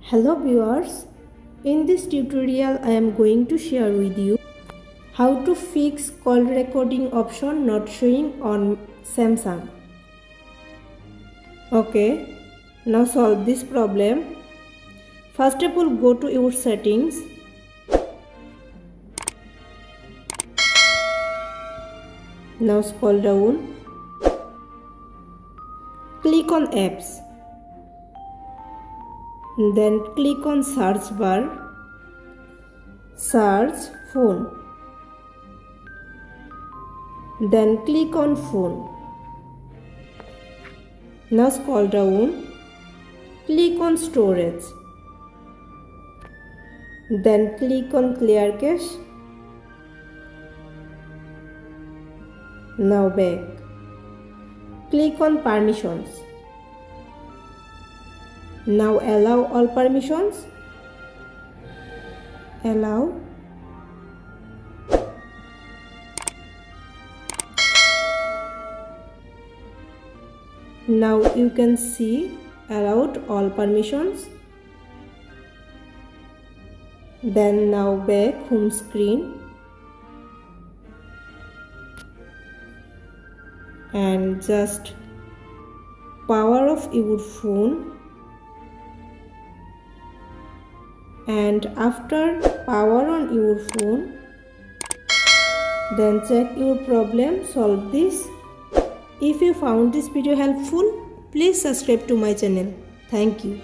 Hello viewers, in this tutorial I am going to share with you how to fix call recording option not showing on Samsung. Okay, now solve this problem. First of all, go to your settings. Now scroll down. Click on apps. Then click on search bar. Search phone. Then click on phone. Now scroll down. Click on storage. Then click on clear cache. Now back. Click on permissions. Now allow all permissions. Allow. Now you can see allowed all permissions. Then now back home screen. And just power off your phone. And after power on your phone, then check your problem, solve this. If you found this video helpful, please subscribe to my channel. Thank you.